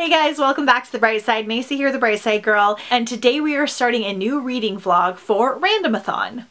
Hey guys, welcome back to The Bright Side. Macy here, the Bright Side Girl, and today we are starting a new reading vlog for Randomathon.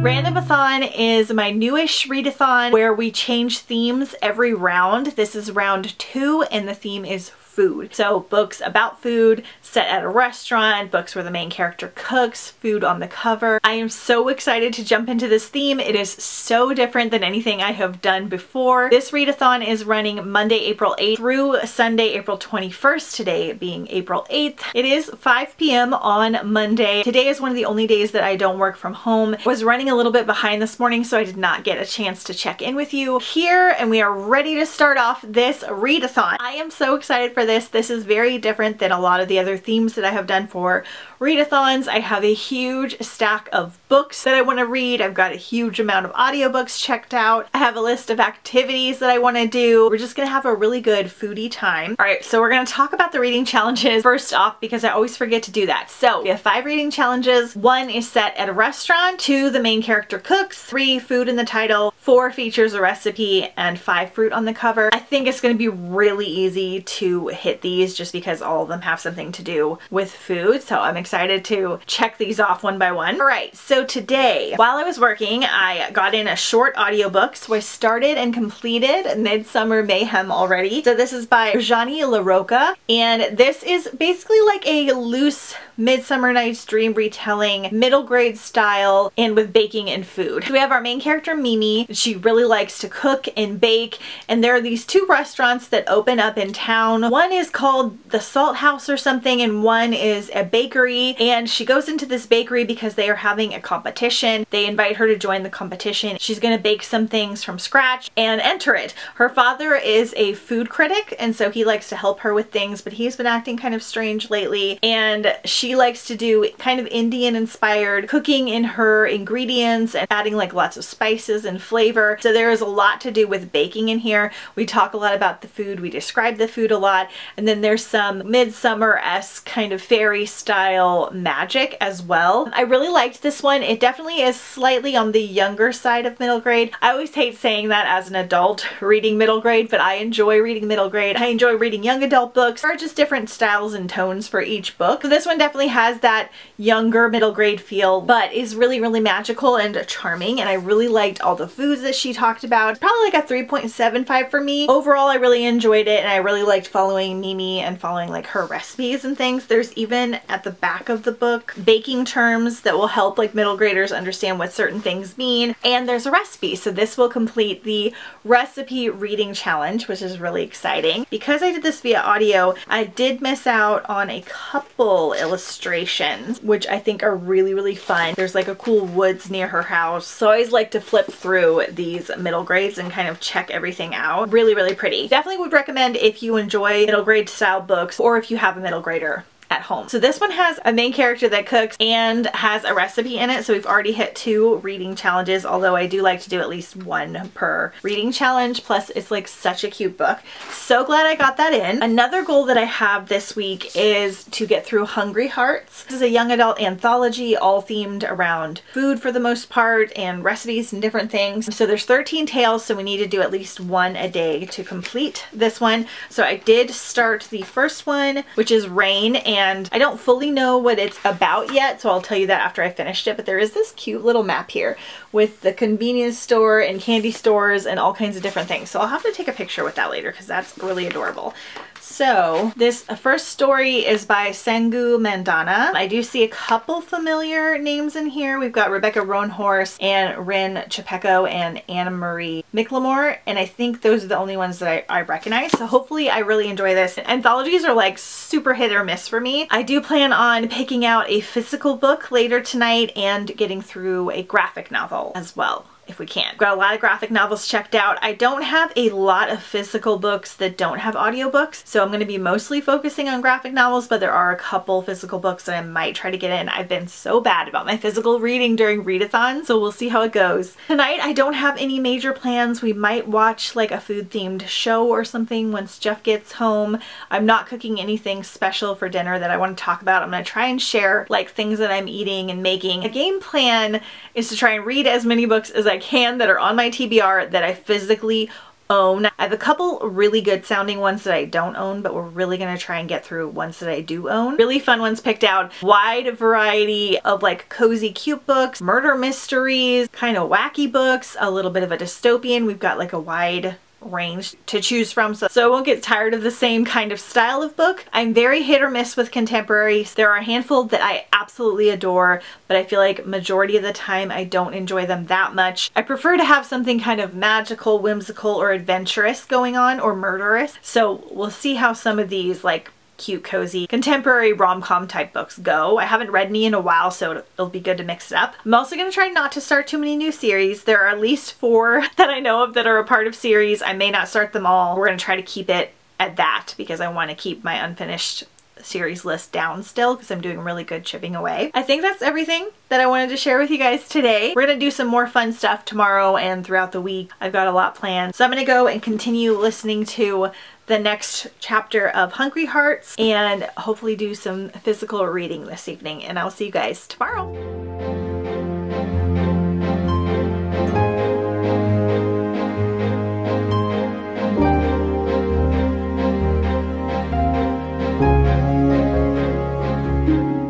Randomathon is my newish readathon where we change themes every round. This is round 2 and the theme is food. So books about food, set at a restaurant, books where the main character cooks, food on the cover. I am so excited to jump into this theme. It is so different than anything I have done before. This readathon is running Monday, April 8th through Sunday, April 21st, today being April 8th. It is 5 p.m. on Monday. Today is one of the only days that I don't work from home. I was running a little bit behind this morning, so I did not get a chance to check in with you here, and we are ready to start off this readathon. I am so excited for this. This is very different than a lot of the other themes that I have done for readathons. I have a huge stack of books that I want to read. I've got a huge amount of audiobooks checked out. I have a list of activities that I want to do. We're just gonna have a really good foodie time. All right, so we're gonna talk about the reading challenges first off because I always forget to do that. So we have 5 reading challenges. 1 is set at a restaurant, 2 the main character cooks, 3 food in the title, 4 features a recipe, and 5 fruit on the cover. I think it's gonna be really easy to hit these just because all of them have something to do with food. So I'm excited to check these off one by one. All right, so today, while I was working, I got in a short audiobook. So I started and completed Midsummer Mayhem already. So this is by Johnny LaRocca, and this is basically like a loose Midsummer Night's Dream retelling, middle grade style, and with baking and food. So we have our main character Mimi. She really likes to cook and bake, and there are these 2 restaurants that open up in town. One is called the Salt House or something, and one is a bakery, and she goes into this bakery because they are having a competition. They invite her to join the competition. She's gonna bake some things from scratch and enter it. Her father is a food critic, and so he likes to help her with things, but he's been acting kind of strange lately, and she likes to do kind of Indian inspired cooking in her ingredients and adding like lots of spices and flavor. So there is a lot to do with baking in here. We talk a lot about the food, we describe the food a lot, and then there's some midsummer-esque kind of fairy style magic as well. I really liked this one. It definitely is slightly on the younger side of middle grade. I always hate saying that as an adult reading middle grade, but I enjoy reading middle grade. I enjoy reading young adult books. There are just different styles and tones for each book. So this one definitely has that younger middle grade feel, but is really, really magical and charming, and I really liked all the foods that she talked about. Probably like a 3.75 for me. Overall, I really enjoyed it, and I really liked following Mimi and following like her recipes and things. There's even at the back of the book baking terms that will help like middle graders understand what certain things mean, and there's a recipe. So this will complete the recipe reading challenge, which is really exciting. Because I did this via audio, I did miss out on a couple illustrations, which I think are really, really fun. There's like a cool woods near her house. So I always like to flip through these middle grades and kind of check everything out. Really, really pretty. Definitely would recommend if you enjoy middle grade style books or if you have a middle grader at home. So this one has a main character that cooks and has a recipe in it. So we've already hit 2 reading challenges, although I do like to do at least 1 per reading challenge. Plus it's like such a cute book. So glad I got that in. Another goal that I have this week is to get through Hungry Hearts. This is a young adult anthology, all themed around food for the most part and recipes and different things. So there's 13 tales, so we need to do at least 1 a day to complete this one. So I did start the first one, which is Rain, and I don't fully know what it's about yet, so I'll tell you that after I finished it, but there is this cute little map here with the convenience store and candy stores and all kinds of different things. So I'll have to take a picture with that later because that's really adorable. So this first story is by Sengu Mandana. I do see a couple familiar names in here. We've got Rebecca Roanhorse and Rin Chapeko and Anna Marie Miclemore, and I think those are the only ones that I recognize. So hopefully I really enjoy this. Anthologies are like super hit or miss for me. I do plan on picking out a physical book later tonight and getting through a graphic novel as well, if we can. Got a lot of graphic novels checked out. I don't have a lot of physical books that don't have audiobooks, so I'm going to be mostly focusing on graphic novels, but there are a couple physical books that I might try to get in. I've been so bad about my physical reading during readathon, so we'll see how it goes. Tonight, I don't have any major plans. We might watch like a food-themed show or something once Jeff gets home. I'm not cooking anything special for dinner that I want to talk about. I'm going to try and share like things that I'm eating and making. A game plan is to try and read as many books as I can that are on my TBR that I physically own. I have a couple really good sounding ones that I don't own, but we're really gonna try and get through ones that I do own. Really fun ones picked out. Wide variety of like cozy cute books, murder mysteries, kind of wacky books, a little bit of a dystopian. We've got like a wide range to choose from, so I won't get tired of the same kind of style of book. I'm very hit or miss with contemporaries. There are a handful that I absolutely adore, but I feel like majority of the time I don't enjoy them that much. I prefer to have something kind of magical, whimsical, or adventurous going on, or murderous. So we'll see how some of these like cute, cozy, contemporary rom-com type books go. I haven't read any in a while, so it'll be good to mix it up. I'm also going to try not to start too many new series. There are at least 4 that I know of that are a part of series. I may not start them all. We're going to try to keep it at that because I want to keep my unfinished series list down still because I'm doing really good chipping away. I think that's everything that I wanted to share with you guys today. We're gonna do some more fun stuff tomorrow and throughout the week. I've got a lot planned. So I'm gonna go and continue listening to the next chapter of Hungry Hearts and hopefully do some physical reading this evening, and I'll see you guys tomorrow.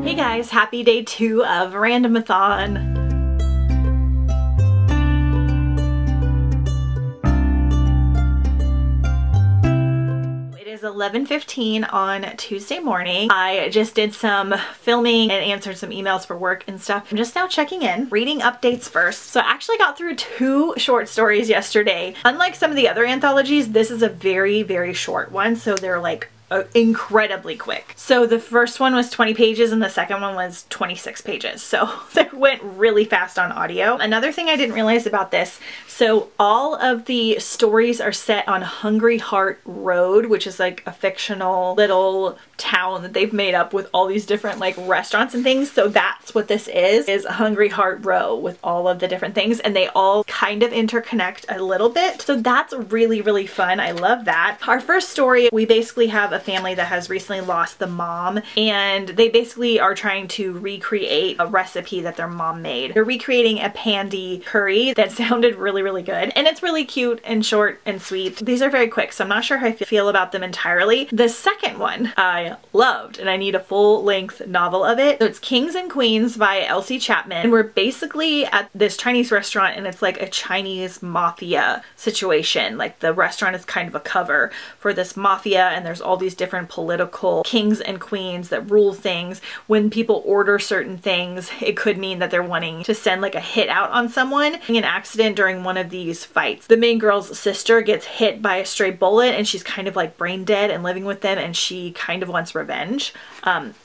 Hey guys, happy day 2 of Randomathon. It is 11:15 on Tuesday morning. I just did some filming and answered some emails for work and stuff. I'm just now checking in, reading updates first. So I actually got through 2 short stories yesterday. Unlike some of the other anthologies, this is a very, very short one. So they're like incredibly quick. So the first one was 20 pages and the second one was 26 pages. So they went really fast on audio. Another thing I didn't realize about this, so all of the stories are set on Hungry Heart Road, which is like a fictional little town that they've made up with all these different like restaurants and things. So that's what this is Hungry Heart Row with all of the different things, and they all kind of interconnect a little bit. So that's really, really fun. I love that. Our first story, we basically have a family that has recently lost the mom, and they basically are trying to recreate a recipe that their mom made. They're recreating a pandy curry that sounded really, really good, and it's really cute and short and sweet. These are very quick, so I'm not sure how I feel about them entirely. The second one I loved, and I need a full-length novel of it. So it's Kings and Queens by Elsie Chapman, and we're basically at this Chinese restaurant, and it's like a Chinese mafia situation. Like the restaurant is kind of a cover for this mafia, and there's all these different political kings and queens that rule things. When people order certain things, it could mean that they're wanting to send like a hit out on someone. An accident during one of these fights, the main girl's sister gets hit by a stray bullet, and she's kind of like brain dead and living with them, and she kind of wants revenge.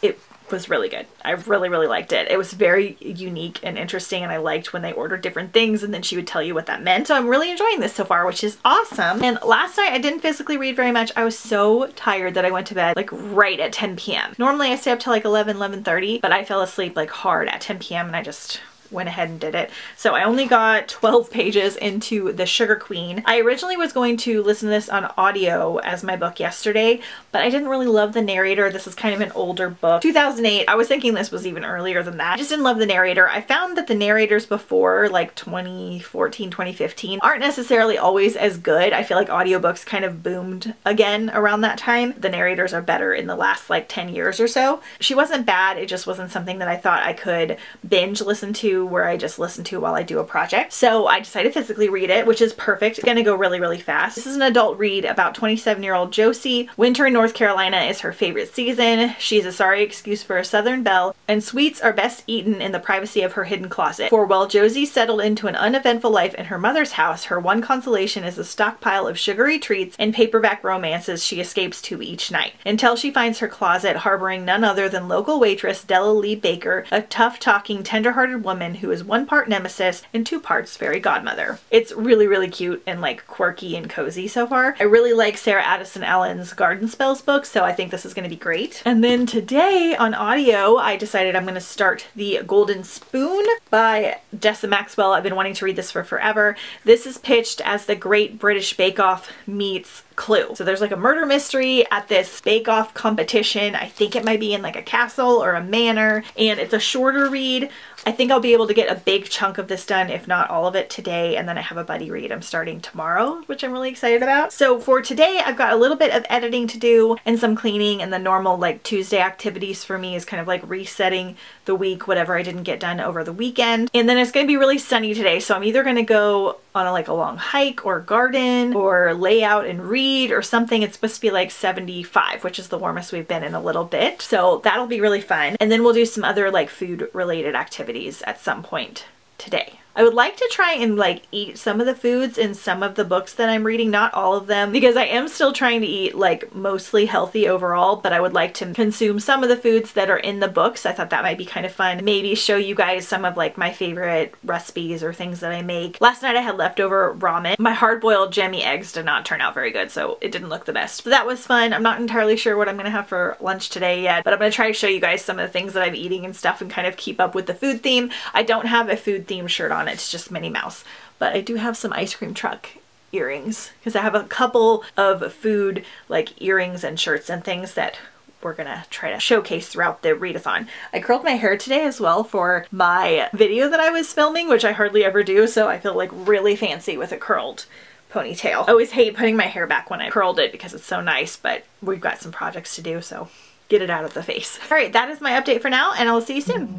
It was really good. I really, really liked it. It was very unique and interesting, and I liked when they ordered different things and then she would tell you what that meant. So I'm really enjoying this so far, which is awesome. And last night I didn't physically read very much. I was so tired that I went to bed like right at 10 p.m. Normally I stay up till like 11:30, but I fell asleep like hard at 10 p.m. and I just went ahead and did it. So I only got 12 pages into The Sugar Queen. I originally was going to listen to this on audio as my book yesterday, but I didn't really love the narrator. This is kind of an older book. 2008. I was thinking this was even earlier than that. I just didn't love the narrator. I found that the narrators before like 2014, 2015 aren't necessarily always as good. I feel like audiobooks kind of boomed again around that time. The narrators are better in the last like 10 years or so. She wasn't bad. It just wasn't something that I thought I could binge listen to, where I just listen to while I do a project. So I decided to physically read it, which is perfect. It's gonna go really, really fast. This is an adult read about 27-year-old Josie. Winter in North Carolina is her favorite season. She's a sorry excuse for a Southern belle, and sweets are best eaten in the privacy of her hidden closet. For while Josie settled into an uneventful life in her mother's house, her one consolation is a stockpile of sugary treats and paperback romances she escapes to each night, until she finds her closet harboring none other than local waitress Della Lee Baker, a tough-talking, tender-hearted woman who is 1 part nemesis and 2 parts fairy godmother. It's really, really cute and like quirky and cozy so far. I really like Sarah Addison Allen's Garden Spells book, so I think this is going to be great. And then today on audio, I decided I'm going to start The Golden Spoon by Dessa Maxwell. I've been wanting to read this for forever. This is pitched as the Great British Bake Off meets clue. So there's like a murder mystery at this bake-off competition. I think it might be in like a castle or a manor, and it's a shorter read. I think I'll be able to get a big chunk of this done, if not all of it today, and then I have a buddy read I'm starting tomorrow, which I'm really excited about. So for today, I've got a little bit of editing to do and some cleaning, and the normal like Tuesday activities for me is kind of like resetting the week, whatever I didn't get done over the weekend. And then it's going to be really sunny today, so I'm either going to go on a long hike or garden or lay out and read or something. It's supposed to be like 75, which is the warmest we've been in a little bit. So that'll be really fun. And then we'll do some other like food related activities at some point today. I would like to try and like eat some of the foods in some of the books that I'm reading, not all of them, because I am still trying to eat like mostly healthy overall, but I would like to consume some of the foods that are in the books. I thought that might be kind of fun. Maybe show you guys some of like my favorite recipes or things that I make. Last night I had leftover ramen. My hard-boiled Jemmy eggs did not turn out very good, so it didn't look the best. So that was fun. I'm not entirely sure what I'm gonna have for lunch today yet, but I'm gonna try to show you guys some of the things that I'm eating and stuff and kind of keep up with the food theme. I don't have a food theme shirt on. It's just Minnie Mouse, but I do have some ice cream truck earrings because I have a couple of food like earrings and shirts and things that we're gonna try to showcase throughout the readathon. I curled my hair today as well for my video that I was filming, which I hardly ever do, so I feel like really fancy with a curled ponytail. I always hate putting my hair back when I curled it because it's so nice, but we've got some projects to do, so get it out of the face. All right, that is my update for now, and I'll see you soon.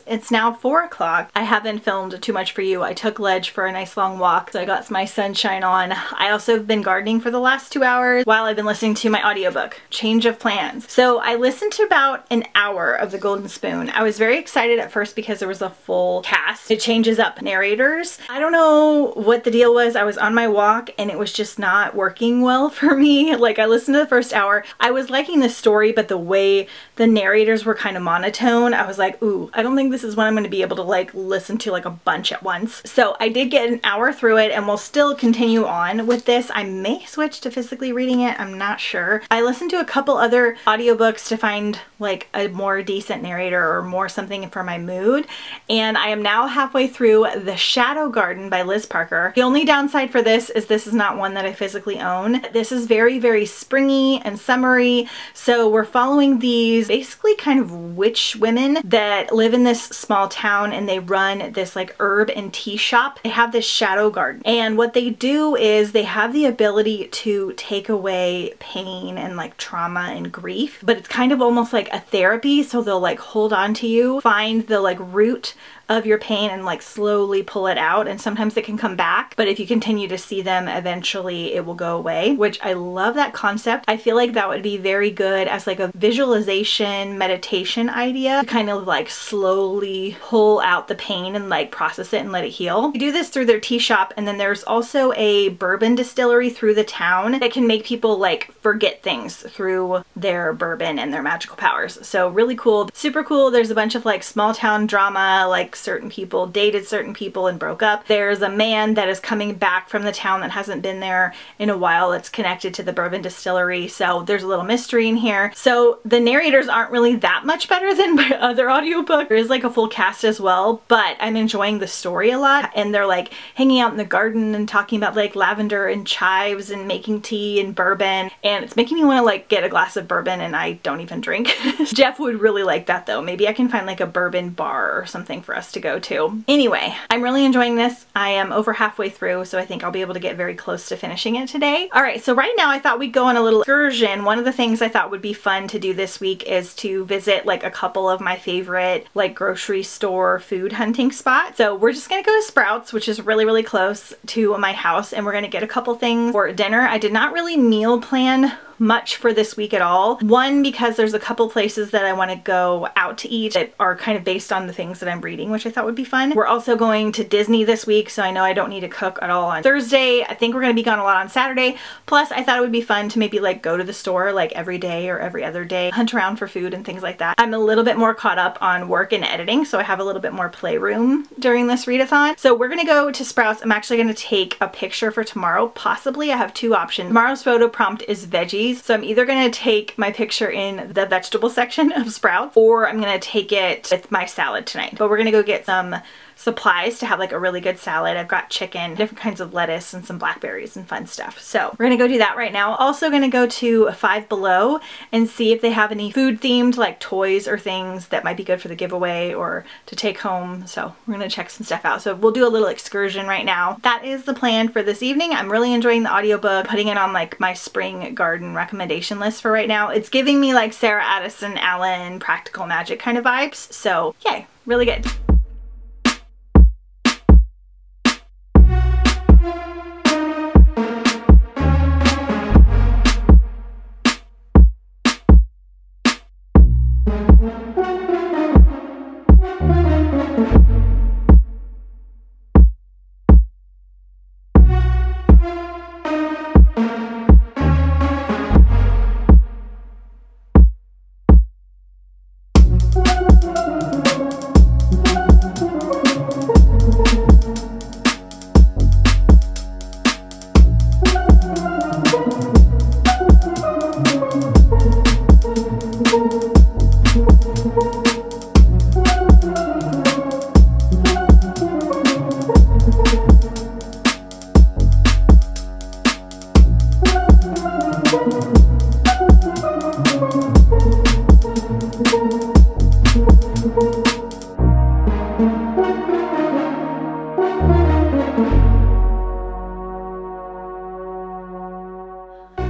It's now 4 o'clock. I haven't filmed too much for you. I took Ledge for a nice long walk, so I got my sunshine on. I also have been gardening for the last 2 hours while I've been listening to my audiobook, Change of Plans. So I listened to about an hour of The Golden Spoon. I was very excited at first because there was a full cast. It changes up narrators. I don't know what the deal was. I was on my walk and it was just not working well for me. Like, I listened to the first hour. I was liking the story, but the way the narrators were kind of monotone, I was like, ooh, I don't think this is what I'm going to be able to like listen to like a bunch at once. So I did get an hour through it and we'll still continue on with this. I may switch to physically reading it. I'm not sure. I listened to a couple other audiobooks to find like a more decent narrator or more something for my mood. And I am now halfway through The Shadow Garden by Liz Parker. The only downside for this is not one that I physically own. This is very, very springy and summery. So we're following these basically kind of witch women that live in this small town and they run this like herb and tea shop. They have this shadow garden, and what they do is they have the ability to take away pain and like trauma and grief, but it's kind of almost like a therapy. So they'll like hold on to you, find the like root of your pain and like slowly pull it out, and sometimes it can come back, but if you continue to see them, eventually it will go away, which I love that concept. I feel like that would be very good as like a visualization meditation idea to kind of like slowly pull out the pain and like process it and let it heal. You do this through their tea shop, and then there's also a bourbon distillery through the town that can make people like forget things through their bourbon and their magical powers. So really cool, super cool. There's a bunch of like small town drama, like certain people dated certain people and broke up. There's a man that is coming back from the town that hasn't been there in a while that's connected to the bourbon distillery. So there's a little mystery in here. So the narrators aren't really that much better than my other audiobook. There is like a full cast as well, but I'm enjoying the story a lot. And they're like hanging out in the garden and talking about like lavender and chives and making tea and bourbon. And it's making me want to like get a glass of bourbon, and I don't even drink. Jeff would really like that though. Maybe I can find like a bourbon bar or something for us to go to. Anyway, I'm really enjoying this. I am over halfway through, so I think I'll be able to get very close to finishing it today. All right, so right now I thought we'd go on a little excursion. One of the things I thought would be fun to do this week is to visit like a couple of my favorite like grocery store food hunting spots. So we're just gonna go to Sprouts, which is really, really close to my house, and we're gonna get a couple things for dinner. I did not really meal plan much for this week at all. One, because there's a couple places that I want to go out to eat that are kind of based on the things that I'm reading, which I thought would be fun. We're also going to Disney this week, so I know I don't need to cook at all on Thursday. I think we're going to be gone a lot on Saturday. Plus, I thought it would be fun to maybe like go to the store like every day or every other day, hunt around for food and things like that. I'm a little bit more caught up on work and editing, so I have a little bit more playroom during this readathon. So we're going to go to Sprouts. I'm actually going to take a picture for tomorrow. Possibly. I have two options. Tomorrow's photo prompt is veggies, so I'm either going to take my picture in the vegetable section of Sprouts, or I'm going to take it with my salad tonight. But we're going to go get some supplies to have like a really good salad. I've got chicken, different kinds of lettuce, and some blackberries and fun stuff. So we're gonna go do that right now. Also gonna go to Five Below and see if they have any food themed like toys or things that might be good for the giveaway or to take home. So we're gonna check some stuff out. So we'll do a little excursion right now. That is the plan for this evening. I'm really enjoying the audiobook, putting it on like my spring garden recommendation list for right now. It's giving me like Sarah Addison Allen Practical Magic kind of vibes. So yay, really good.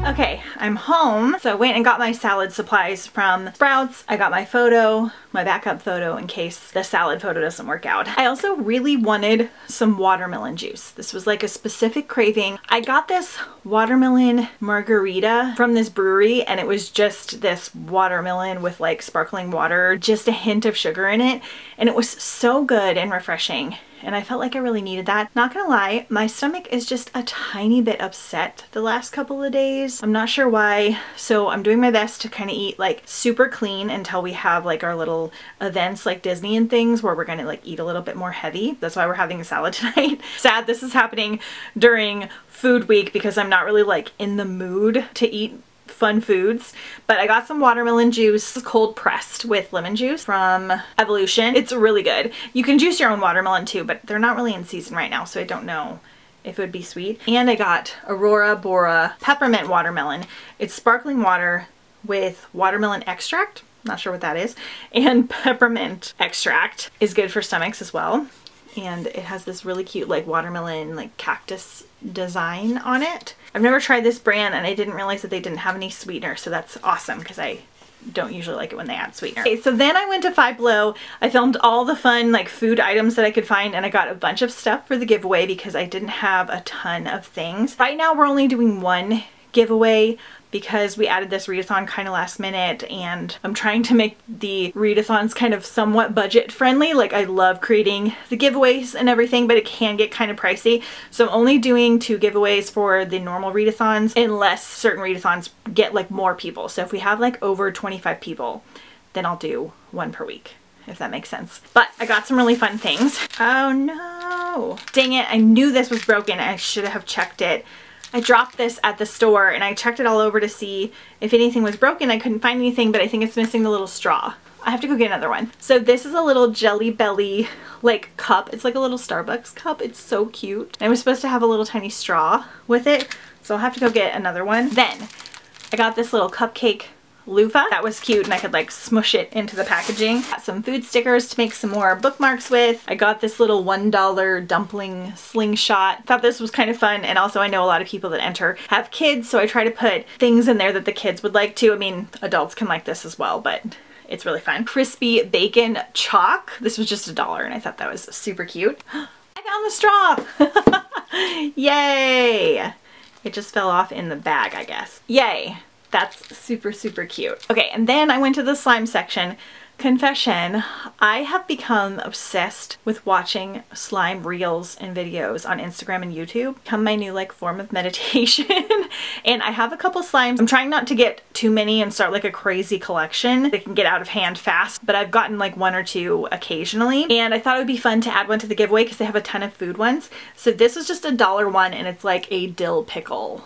Okay, I'm home. So I went and got my salad supplies from Sprouts. I got my photo, my backup photo in case the salad photo doesn't work out. I also really wanted some watermelon juice. This was like a specific craving. I got this watermelon margarita from this brewery, and it was just this watermelon with like sparkling water, just a hint of sugar in it. And it was so good and refreshing. And I felt like I really needed that. Not gonna lie, my stomach is just a tiny bit upset the last couple of days. I'm not sure why. So I'm doing my best to kind of eat like super clean until we have like our little events like Disney and things where we're gonna like eat a little bit more heavy. That's why we're having a salad tonight. Sad this is happening during food week because I'm not really like in the mood to eat fun foods. But I got some watermelon juice, cold pressed with lemon juice from Evolution. It's really good. You can juice your own watermelon too, but they're not really in season right now, so I don't know if it would be sweet. And I got Aurora Bora peppermint watermelon. It's sparkling water with watermelon extract. Not sure what that is. And peppermint extract is good for stomachs as well. And it has this really cute like watermelon like cactus design on it. I've never tried this brand and I didn't realize that they didn't have any sweetener, so that's awesome because I don't usually like it when they add sweetener. Okay, so then I went to Five Below. I filmed all the fun like food items that I could find, and I got a bunch of stuff for the giveaway because I didn't have a ton of things. Right now we're only doing one giveaway because we added this readathon kind of last minute, and I'm trying to make the readathons kind of somewhat budget friendly. Like I love creating the giveaways and everything, but it can get kind of pricey. So I'm only doing 2 giveaways for the normal readathons unless certain readathons get like more people. So if we have like over 25 people, then I'll do 1 per week, if that makes sense. But I got some really fun things. Oh no, dang it. I knew this was broken. I should have checked it. I dropped this at the store and I checked it all over to see if anything was broken. I couldn't find anything, but I think it's missing the little straw. I have to go get another one. So this is a little Jelly Belly like cup. It's like a little Starbucks cup. It's so cute. And it was supposed to have a little tiny straw with it, so I'll have to go get another one. Then I got this little cupcake loofah. That was cute, and I could like smush it into the packaging. Got some food stickers to make some more bookmarks with. I got this little $1 dumpling slingshot. Thought this was kind of fun, and also I know a lot of people that enter have kids, so I try to put things in there that the kids would like to. I mean, adults can like this as well, but it's really fun. Crispy bacon chalk. This was just $1, and I thought that was super cute. I found the straw! Yay! It just fell off in the bag, I guess. Yay! That's super, super cute. Okay, and then I went to the slime section. Confession, I have become obsessed with watching slime reels and videos on Instagram and YouTube. Become my new like form of meditation. And I have a couple slimes. I'm trying not to get too many and start like a crazy collection. They can get out of hand fast, but I've gotten like 1 or 2 occasionally. And I thought it would be fun to add one to the giveaway because they have a ton of food ones. So this was just $1 one, and it's like a dill pickle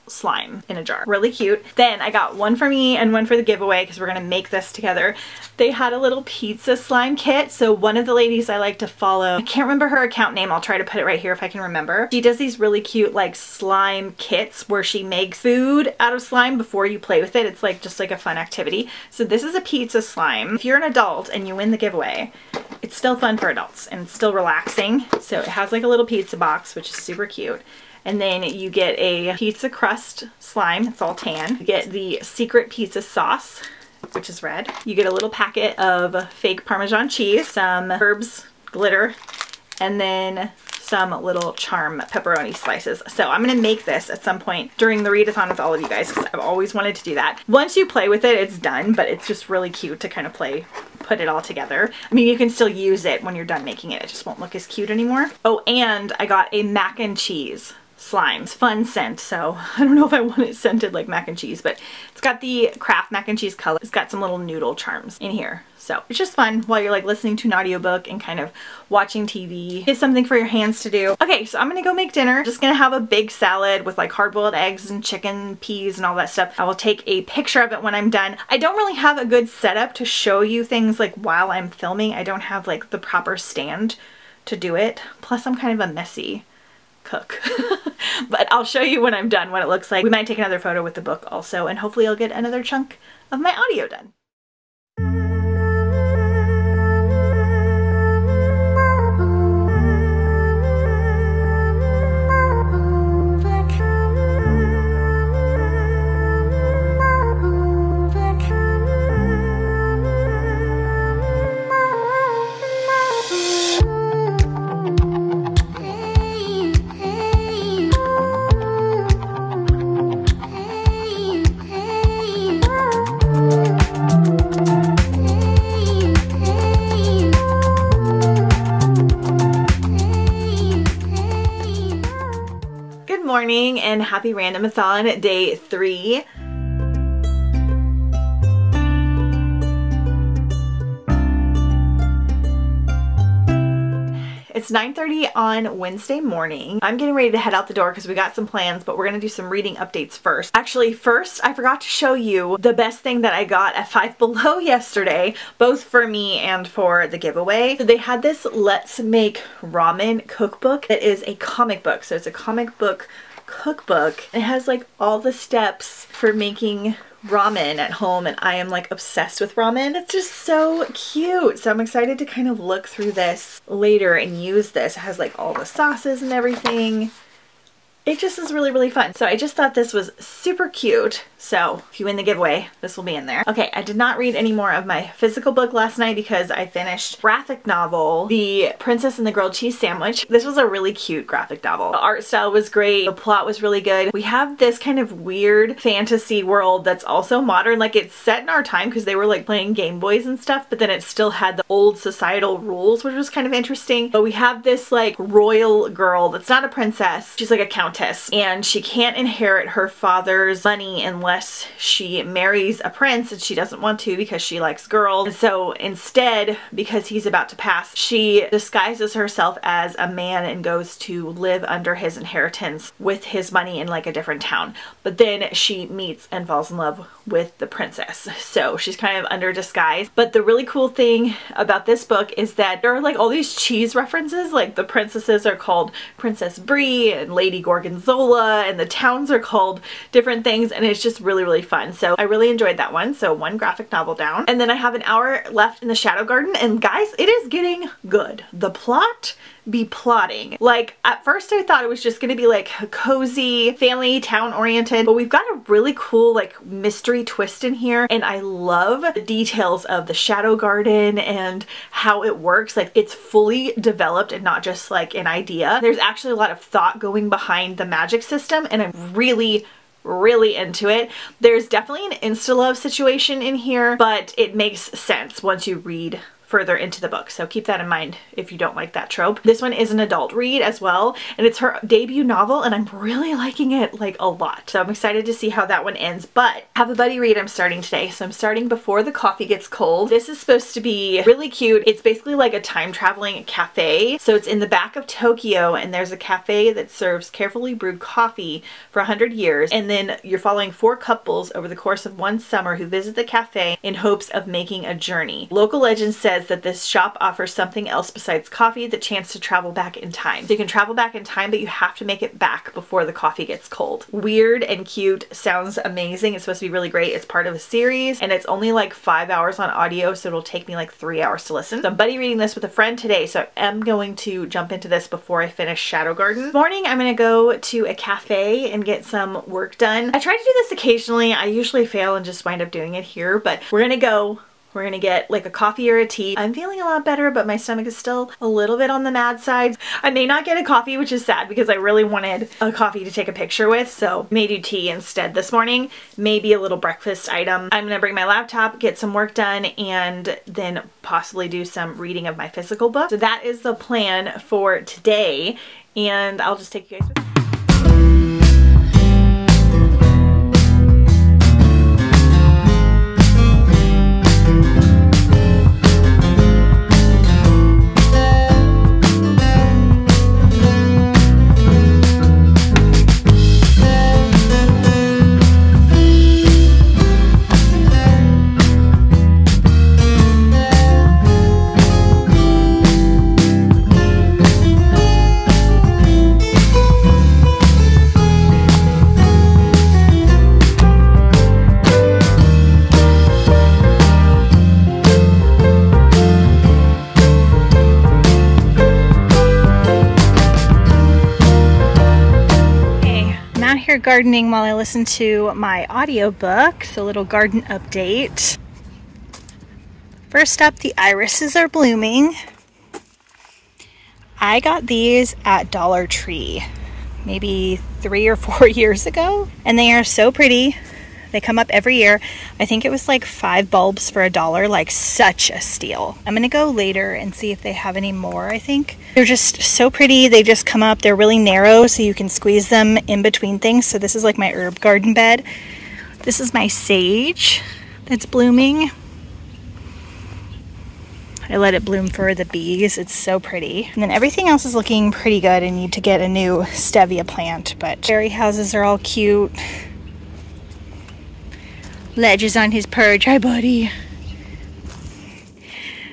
slime in a jar. Really cute. Then I got one for me and one for the giveaway because we're gonna make this together. They had a little pizza slime kit. So one of the ladies I like to follow, I can't remember her account name, I'll try to put it right here if I can remember. She does these really cute like slime kits where she makes food out of slime before you play with it. It's like just like a fun activity. So this is a pizza slime. If you're an adult and you win the giveaway, it's still fun for adults and it's still relaxing. So it has like a little pizza box, which is super cute. And then you get a pizza crust slime, it's all tan. You get the secret pizza sauce, which is red. You get a little packet of fake Parmesan cheese, some herbs, glitter, and then some little charm pepperoni slices. So I'm gonna make this at some point during the readathon with all of you guys because I've always wanted to do that. Once you play with it, it's done, but it's just really cute to kind of put it all together. I mean, you can still use it when you're done making it. It just won't look as cute anymore. Oh, and I got a mac and cheese slime. It's fun scent, so I don't know if I want it scented like mac and cheese, but it's got the Kraft mac and cheese color. It's got some little noodle charms in here. So it's just fun while you're like listening to an audiobook and kind of watching TV. It's something for your hands to do. Okay, so I'm gonna go make dinner. Just gonna have a big salad with like hard-boiled eggs and chicken, peas, and all that stuff. I will take a picture of it when I'm done. I don't really have a good setup to show you things like while I'm filming. I don't have like the proper stand to do it. Plus I'm kind of a messy cook. But I'll show you when I'm done what it looks like. We might take another photo with the book also, and hopefully I'll get another chunk of my audio done. Morning and happy Randomathon day 3. It's 9:30 on Wednesday morning. I'm getting ready to head out the door because we got some plans, but we're gonna do some reading updates first. Actually, first, I forgot to show you the best thing that I got at Five Below yesterday, both for me and for the giveaway. So they had this Let's Make Ramen cookbook that is a comic book. So it's a comic book cookbook. It has like all the steps for making ramen at home, and I am like obsessed with ramen. It's just so cute. So I'm excited to kind of look through this later and use this. It has like all the sauces and everything. It just is really, really fun. So I just thought this was super cute. So if you win the giveaway, this will be in there. Okay, I did not read any more of my physical book last night because I finished graphic novel, The Princess and the Grilled Cheese Sandwich. This was a really cute graphic novel. The art style was great. The plot was really good. We have this kind of weird fantasy world that's also modern. Like it's set in our time because they were like playing Game Boys and stuff, but then it still had the old societal rules, which was kind of interesting. But we have this like royal girl that's not a princess. She's like a countess, and she can't inherit her father's money unless she marries a prince, and she doesn't want to because she likes girls. And so instead, because he's about to pass, she disguises herself as a man and goes to live under his inheritance with his money in like a different town. But then she meets and falls in love with the princess. So she's kind of under disguise. But the really cool thing about this book is that there are like all these cheese references. Like the princesses are called Princess Brie and Lady Gorgonzola, and the towns are called different things, and it's just really, really fun. So I really enjoyed that one. So one graphic novel down. And then I have an hour left in the Shadow Garden, and guys, it is getting good. The plot be plotting. Like at first I thought it was just gonna be like cozy, family, town oriented, but we've got a really cool like mystery twist in here, and I love the details of the Shadow Garden and how it works. Like it's fully developed and not just like an idea. There's actually a lot of thought going behind the magic system, and I'm really really into it. There's definitely an insta-love situation in here, but it makes sense once you read further into the book. So keep that in mind if you don't like that trope. This one is an adult read as well, and it's her debut novel, and I'm really liking it like a lot. So I'm excited to see how that one ends, but I have a buddy read I'm starting today. So I'm starting Before the Coffee Gets Cold. This is supposed to be really cute. It's basically like a time traveling cafe. So it's in the back of Tokyo, and there's a cafe that serves carefully brewed coffee for 100 years. And then you're following 4 couples over the course of one summer who visit the cafe in hopes of making a journey. Local legend says that this shop offers something else besides coffee, the chance to travel back in time. So you can travel back in time, but you have to make it back before the coffee gets cold. Weird and cute, sounds amazing. It's supposed to be really great. It's part of a series, and it's only like 5 hours on audio, so it'll take me like 3 hours to listen. So I'm buddy reading this with a friend today, so I'm going to jump into this before I finish Shadow Garden. This morning I'm gonna go to a cafe and get some work done. I try to do this occasionally. I usually fail and just wind up doing it here, but we're gonna get like a coffee or a tea. I'm feeling a lot better, but my stomach is still a little bit on the mad side. I may not get a coffee, which is sad because I really wanted a coffee to take a picture with, so may do tea instead this morning. Maybe a little breakfast item. I'm gonna bring my laptop, get some work done, and then possibly do some reading of my physical book. So that is the plan for today, and I'll just take you guys with me. Gardening while I listen to my audiobook, so a little garden update. First up, the irises are blooming. I got these at Dollar Tree maybe 3 or 4 years ago, and they are so pretty. They come up every year. I think it was like 5 bulbs for $1, like such a steal. I'm gonna go later and see if they have any more. I think they're just so pretty. They just come up. They're really narrow, so you can squeeze them in between things. So this is like my herb garden bed. This is my sage that's blooming. I let it bloom for the bees. It's so pretty. And then everything else is looking pretty good. I need to get a new stevia plant, but cherry houses are all cute. Ledge is on his perch. Hi, buddy.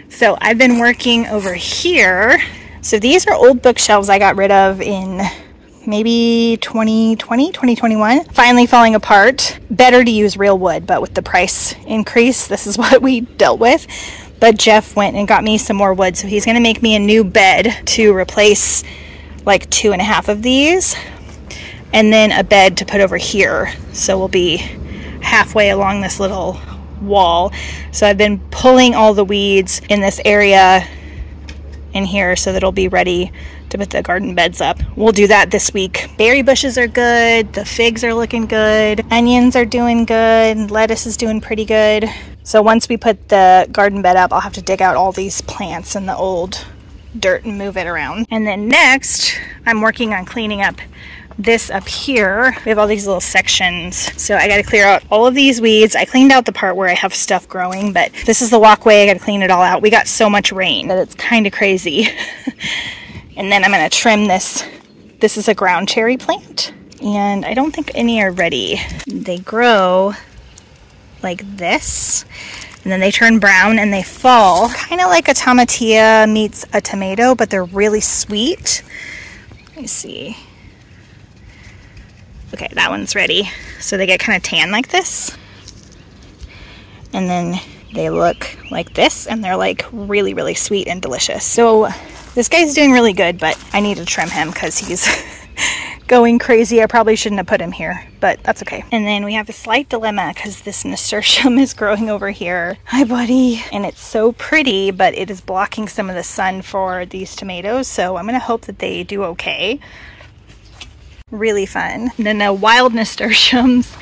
So I've been working over here. So these are old bookshelves I got rid of in maybe 2020, 2021. Finally falling apart. Better to use real wood, but with the price increase, this is what we dealt with. But Jeff went and got me some more wood, so he's gonna make me a new bed to replace like 2.5 of these, and then a bed to put over here. So we'll be halfway along this little wall. So I've been pulling all the weeds in this area in here so that it'll be ready to put the garden beds up. We'll do that this week. Berry bushes are good. The figs are looking good. Onions are doing good. Lettuce is doing pretty good. So once we put the garden bed up, I'll have to dig out all these plants and the old dirt and move it around. And then next, I'm working on cleaning up this up here. We have all these little sections, so I got to clear out all of these weeds. I cleaned out the part where I have stuff growing, but this is the walkway. I got to clean it all out. We got so much rain that it's kind of crazy. And then I'm going to trim this. This is a ground cherry plant, and I don't think any are ready. They grow like this, and then they turn brown and they fall, kind of like a tomatillo meets a tomato, but they're really sweet. Let me see. Okay, that one's ready. So they get kind of tan like this. And then they look like this, and they're like really, really sweet and delicious. So this guy's doing really good, but I need to trim him because he's going crazy. I probably shouldn't have put him here, but that's okay. And then we have a slight dilemma because this nasturtium is growing over here. Hi, buddy. And it's so pretty, but it is blocking some of the sun for these tomatoes. So I'm gonna hope that they do okay. Really fun. And then the wild nasturtiums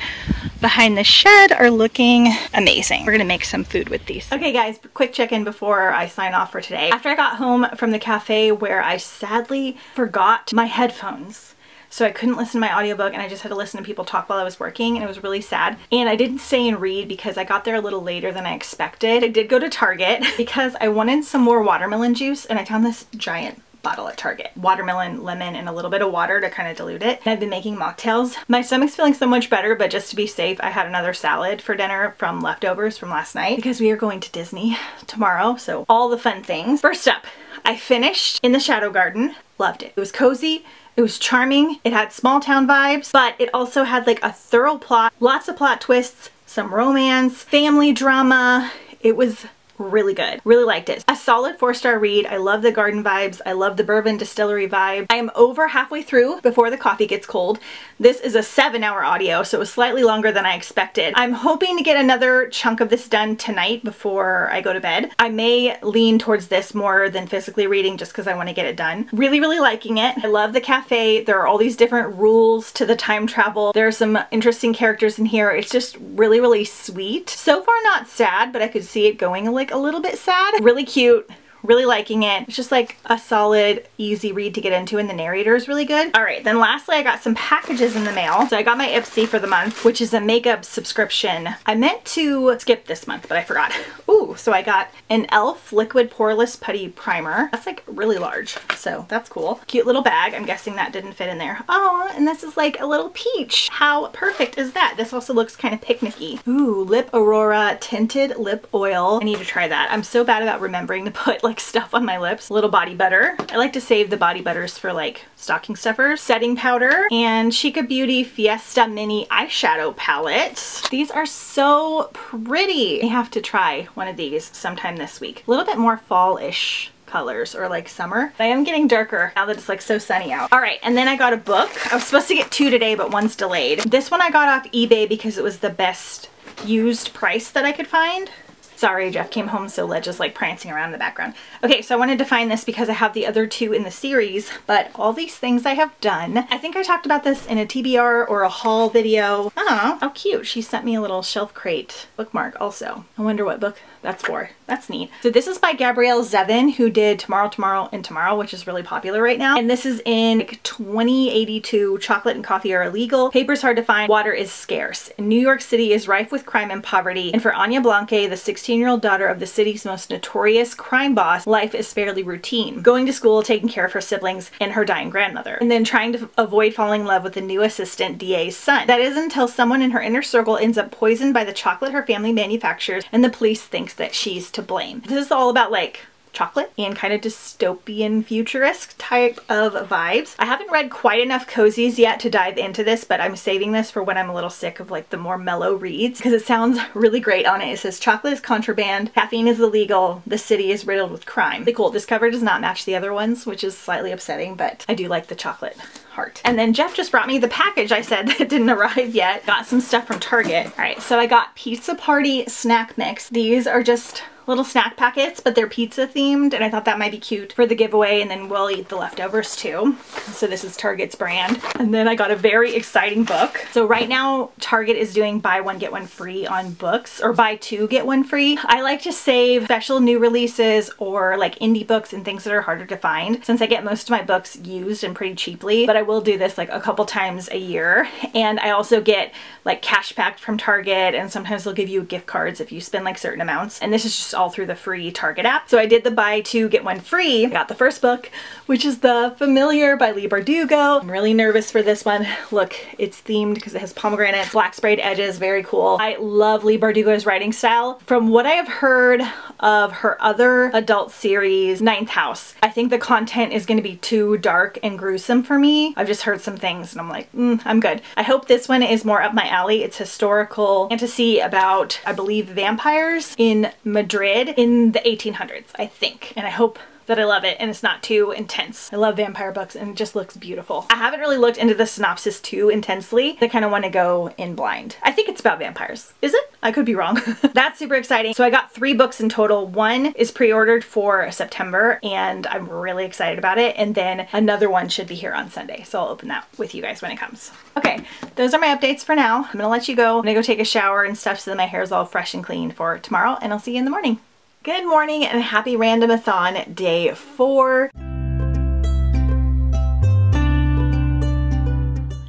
behind the shed are looking amazing. We're gonna make some food with these. Okay guys, quick check-in before I sign off for today. After I got home from the cafe where I sadly forgot my headphones, so I couldn't listen to my audiobook and I just had to listen to people talk while I was working, and it was really sad. And I didn't stay and read because I got there a little later than I expected. I did go to Target because I wanted some more watermelon juice, and I found this giant bottle at Target. Watermelon, lemon, and a little bit of water to kind of dilute it. And I've been making mocktails. My stomach's feeling so much better, but just to be safe, I had another salad for dinner from leftovers from last night because we are going to Disney tomorrow, so all the fun things. First up, I finished In the Shadow Garden. Loved it. It was cozy. It was charming. It had small town vibes, but it also had like a thorough plot, lots of plot twists, some romance, family drama. It was really good. Really liked it. A solid 4-star read. I love the garden vibes. I love the bourbon distillery vibe. I am over halfway through before the coffee gets cold. This is a 7-hour audio, so it was slightly longer than I expected. I'm hoping to get another chunk of this done tonight before I go to bed. I may lean towards this more than physically reading just because I want to get it done. Really, really liking it. I love the cafe. There are all these different rules to the time travel. There are some interesting characters in here. It's just really, really sweet. So far not sad, but I could see it going like a little bit sad. Really cute. Really liking it. It's just like a solid, easy read to get into, and the narrator is really good. All right, then lastly, I got some packages in the mail. So I got my Ipsy for the month, which is a makeup subscription. I meant to skip this month, but I forgot. Ooh, so I got an e.l.f. Liquid Poreless Putty Primer. That's like really large, so that's cool. Cute little bag. I'm guessing that didn't fit in there. Oh, and this is like a little peach. How perfect is that? This also looks kind of picnicky. Ooh, Lip Aurora Tinted Lip Oil. I need to try that. I'm so bad about remembering to put like stuff on my lips. A little body butter. I like to save the body butters for like stocking stuffers. Setting powder and Chica Beauty Fiesta Mini Eyeshadow Palette. These are so pretty. I have to try one of these sometime this week. A little bit more fall-ish colors, or like summer. I am getting darker now that it's like so sunny out. All right, and then I got a book. I was supposed to get 2 today, but one's delayed. This one I got off eBay because it was the best used price that I could find. Sorry, Jeff came home, so Ledge is like prancing around in the background. Okay, so I wanted to find this because I have the other 2 in the series, but all these things I have done. I think I talked about this in a TBR or a haul video. Oh, how cute. She sent me a little shelf crate bookmark also. I wonder what book that's for. That's neat. So this is by Gabrielle Zevin, who did Tomorrow, Tomorrow, and Tomorrow, which is really popular right now. And this is in like 2082. Chocolate and coffee are illegal. Paper's hard to find. Water is scarce. New York City is rife with crime and poverty. And for Anya Blanque, the 16-year-old daughter of the city's most notorious crime boss, life is fairly routine. Going to school, taking care of her siblings and her dying grandmother, and then trying to avoid falling in love with the new assistant DA's son. That is until someone in her inner circle ends up poisoned by the chocolate her family manufactures, and the police thinks that she's to blame. This is all about like chocolate and kind of dystopian futuristic type of vibes. I haven't read quite enough cozies yet to dive into this, but I'm saving this for when I'm a little sick of like the more mellow reads because it sounds really great on it. It says chocolate is contraband, caffeine is illegal, the city is riddled with crime. Really cool. This cover does not match the other ones, which is slightly upsetting, but I do like the chocolate heart. And then Jeff just brought me the package I said that didn't arrive yet. Got some stuff from Target. All right, so I got Pizza Party Snack Mix. These are just little snack packets, but they're pizza themed, and I thought that might be cute for the giveaway, and then we'll eat the leftovers too. So this is Target's brand. And then I got a very exciting book. So right now Target is doing buy one get one free on books, or buy 2 get 1 free. I like to save special new releases or like indie books and things that are harder to find, since I get most of my books used and pretty cheaply, but I will do this like a couple times a year. And I also get like cash back from Target, and sometimes they'll give you gift cards if you spend like certain amounts, and this is just all through the free Target app. So I did the buy 2 get 1 free. I got the first book, which is The Familiar by Leigh Bardugo. I'm really nervous for this one. Look, it's themed because it has pomegranates, black sprayed edges, very cool. I love Leigh Bardugo's writing style. From what I have heard of her other adult series, Ninth House, I think the content is going to be too dark and gruesome for me. I've just heard some things and I'm like, I'm good. I hope this one is more up my alley. It's historical fantasy about, I believe, vampires in Madrid in the 1800s, I think. And I hope that I love it and it's not too intense. I love vampire books and it just looks beautiful. I haven't really looked into the synopsis too intensely. I kind of want to go in blind. I think it's about vampires. Is it? I could be wrong. That's super exciting. So I got 3 books in total. One is pre-ordered for September and I'm really excited about it. And then another one should be here on Sunday. So I'll open that with you guys when it comes. Okay, those are my updates for now. I'm gonna let you go. I'm gonna go take a shower and stuff so that my hair is all fresh and clean for tomorrow, and I'll see you in the morning. Good morning and happy Randomathon day 4.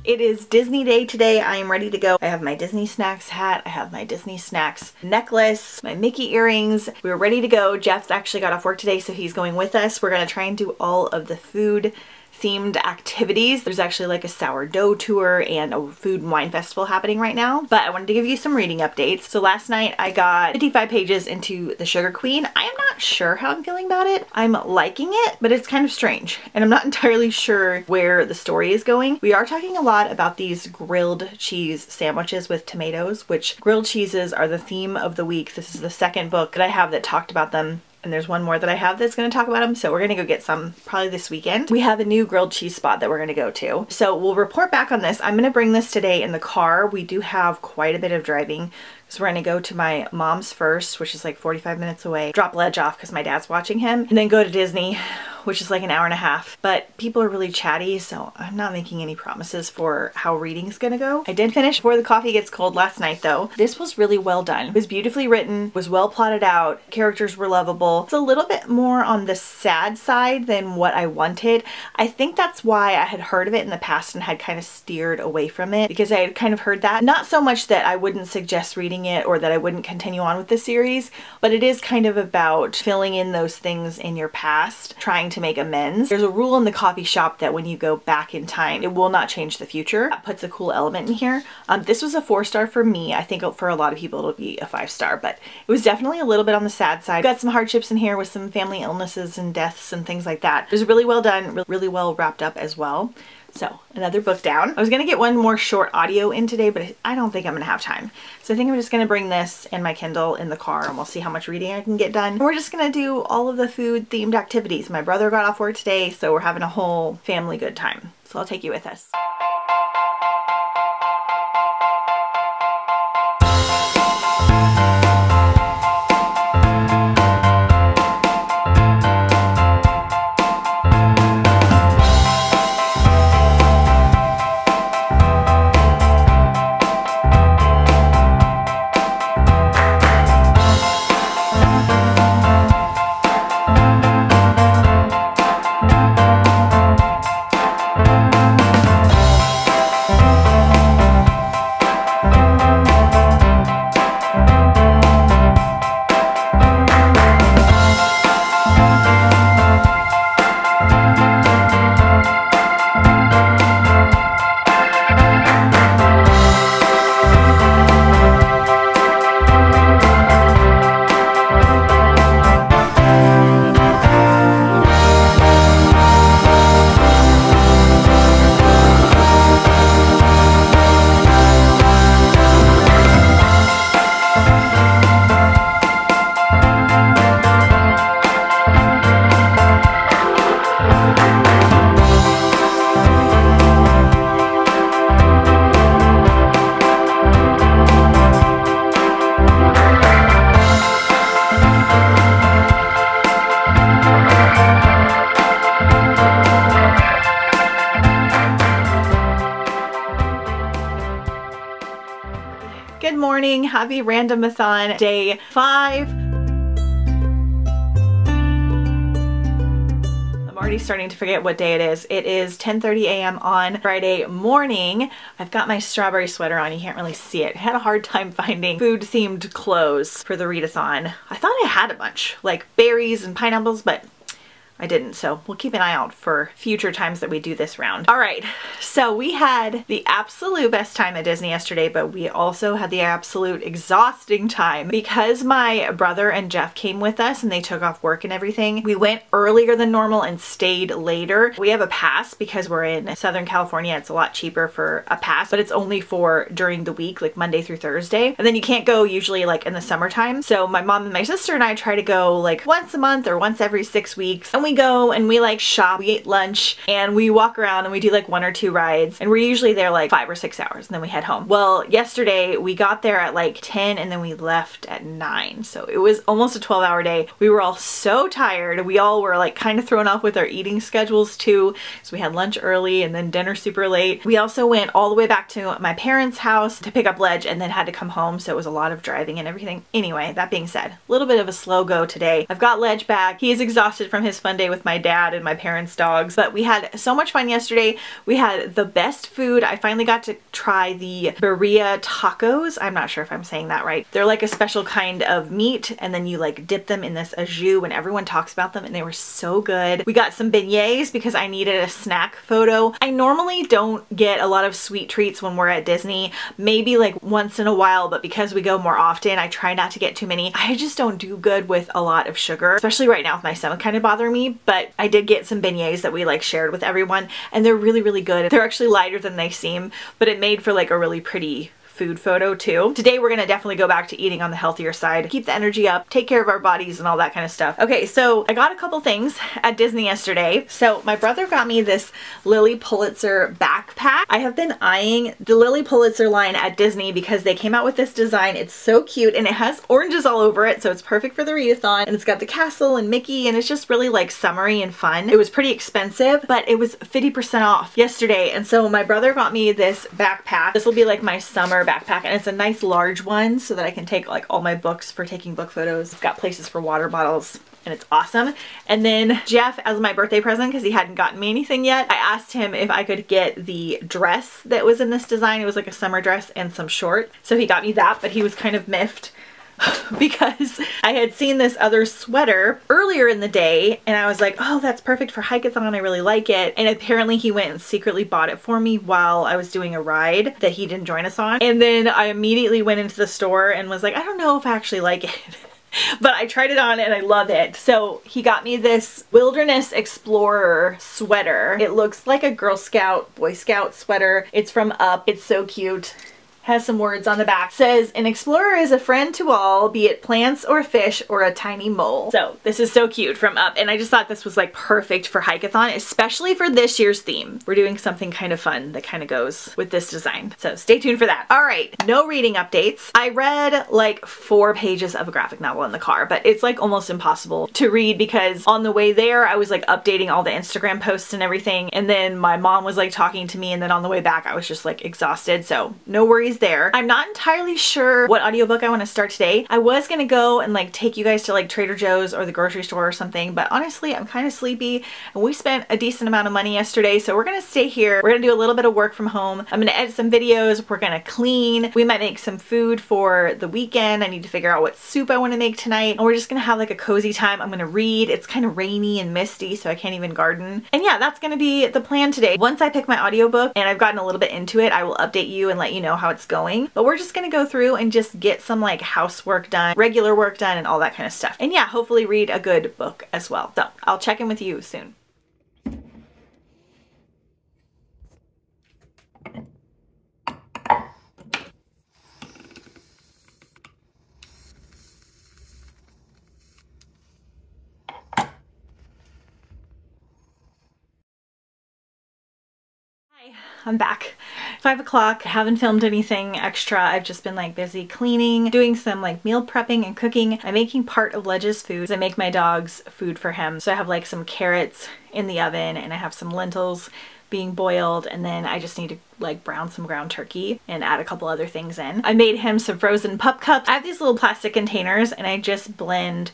It is Disney day today. I am ready to go. I have my Disney Snacks hat. I have my Disney Snacks necklace, my Mickey earrings. We're ready to go. Jeff actually got off work today, so he's going with us. We're gonna try and do all of the food themed activities. There's actually like a sourdough tour and a food and wine festival happening right now, but I wanted to give you some reading updates. So last night I got 55 pages into The Sugar Queen. I am not sure how I'm feeling about it. I'm liking it, but it's kind of strange and I'm not entirely sure where the story is going. We are talking a lot about these grilled cheese sandwiches with tomatoes, which grilled cheeses are the theme of the week. This is the second book that I have that talked about them. And there's one more that I have that's going to talk about them. So we're going to go get some probably this weekend. We have a new grilled cheese spot that we're going to go to. So we'll report back on this. I'm going to bring this today in the car. We do have quite a bit of driving. So we're going to go to my mom's first, which is like 45 minutes away. Drop Ledge off because my dad's watching him. And then go to Disney, which is like an hour and a half. But people are really chatty, so I'm not making any promises for how reading's going to go. I did finish Before the Coffee Gets Cold last night though. This was really well done. It was beautifully written, was well plotted out. Characters were lovable. It's a little bit more on the sad side than what I wanted. I think that's why I had heard of it in the past and had kind of steered away from it, because I had kind of heard that. Not so much that I wouldn't suggest reading it or that I wouldn't continue on with the series, but it is kind of about filling in those things in your past, trying to make amends. There's a rule in the coffee shop that when you go back in time, it will not change the future. That puts a cool element in here. This was a 4-star for me. I think for a lot of people it'll be a 5-star, but it was definitely a little bit on the sad side. Got some hardships in here with some family illnesses and deaths and things like that. It was really well done, really well wrapped up as well. So another book down. I was gonna get one more short audio in today, but I don't think I'm gonna have time. So I think I'm just gonna bring this and my Kindle in the car and we'll see how much reading I can get done. And we're just gonna do all of the food themed activities. My brother got off work today, so we're having a whole family good time. So I'll take you with us. Good morning, happy Randomathon day 5. I'm already starting to forget what day it is. It is 10:30 a.m. on Friday morning. I've got my strawberry sweater on. You can't really see it. I had a hard time finding food themed clothes for the readathon. I thought I had a bunch, like berries and pineapples, but I didn't, so we'll keep an eye out for future times that we do this round. All right, so we had the absolute best time at Disney yesterday, but we also had the absolute exhausting time because my brother and Jeff came with us and they took off work and everything. We went earlier than normal and stayed later. We have a pass because we're in Southern California. It's a lot cheaper for a pass, but it's only for during the week, like Monday through Thursday. And then you can't go usually like in the summertime. So my mom and my sister and I try to go like once a month or once every 6 weeks. And we go and we like shop, we eat lunch, and we walk around and we do like 1 or 2 rides, and we're usually there like 5 or 6 hours and then we head home. Well, yesterday we got there at like 10 and then we left at 9. So it was almost a 12-hour day. We were all so tired. We all were like kind of thrown off with our eating schedules too. So we had lunch early and then dinner super late. We also went all the way back to my parents' house to pick up Ledge and then had to come home. So it was a lot of driving and everything. Anyway, that being said, a little bit of a slow go today. I've got Ledge back. He is exhausted from his fun day with my dad and my parents' dogs, but we had so much fun yesterday. We had the best food. I finally got to try the birria tacos. I'm not sure if I'm saying that right. They're like a special kind of meat and then you like dip them in this au jus and everyone talks about them and they were so good. We got some beignets because I needed a snack photo. I normally don't get a lot of sweet treats when we're at Disney, maybe like once in a while, but because we go more often, I try not to get too many. I just don't do good with a lot of sugar, especially right now with my stomach kind of bothering me, but I did get some beignets that we like shared with everyone and they're really, really good. They're actually lighter than they seem, but it made for like a really pretty food photo too. Today we're gonna definitely go back to eating on the healthier side, keep the energy up, take care of our bodies and all that kind of stuff. Okay, so I got a couple things at Disney yesterday. So my brother got me this Lily Pulitzer backpack. I have been eyeing the Lily Pulitzer line at Disney because they came out with this design. It's so cute and it has oranges all over it, so it's perfect for the readathon, and it's got the castle and Mickey and it's just really like summery and fun. It was pretty expensive, but it was 50% off yesterday, and so my brother got me this backpack. This will be like my summer backpack, and it's a nice large one so that I can take like all my books for taking book photos. It's got places for water bottles and it's awesome. And then Jeff, as my birthday present, because he hadn't gotten me anything yet, I asked him if I could get the dress that was in this design. It was like a summer dress and some shorts. So he got me that, but he was kind of miffed because I had seen this other sweater earlier in the day and I was like, oh, that's perfect for hike-a-thon, I really like it. And apparently he went and secretly bought it for me while I was doing a ride that he didn't join us on. And then I immediately went into the store and was like, I don't know if I actually like it. But I tried it on and I love it. So he got me this Wilderness Explorer sweater. It looks like a Girl Scout, Boy Scout sweater. It's from Up. It's so cute. Has some words on the back. Says, an explorer is a friend to all, be it plants or fish or a tiny mole. So this is so cute from Up, and I just thought this was like perfect for hike-a-thon, especially for this year's theme. We're doing something kind of fun that kind of goes with this design. So stay tuned for that. All right, no reading updates. I read like 4 pages of a graphic novel in the car, but it's like almost impossible to read because on the way there I was like updating all the Instagram posts and everything, and then my mom was like talking to me, and then on the way back I was just like exhausted, so no worries there. I'm not entirely sure what audiobook I want to start today. I was gonna go and like take you guys to like Trader Joe's or the grocery store or something, but honestly I'm kind of sleepy and we spent a decent amount of money yesterday, so we're gonna stay here. We're gonna do a little bit of work from home. I'm gonna edit some videos, we're gonna clean, we might make some food for the weekend. I need to figure out what soup I want to make tonight, and we're just gonna have like a cozy time. I'm gonna read. It's kind of rainy and misty, so I can't even garden. And yeah, that's gonna be the plan today. Once I pick my audiobook and I've gotten a little bit into it, I will update you and let you know how it's going. But we're just gonna go through and just get some like housework done, regular work done, and all that kind of stuff. And yeah, hopefully read a good book as well. So I'll check in with you soon. I'm back. 5 o'clock. I haven't filmed anything extra. I've just been like busy cleaning, doing some like meal prepping and cooking. I'm making part of Ledge's food. I make my dog's food for him. So I have like some carrots in the oven and I have some lentils being boiled, and then I just need to like brown some ground turkey and add a couple other things in. I made him some frozen pup cups. I have these little plastic containers and I just blend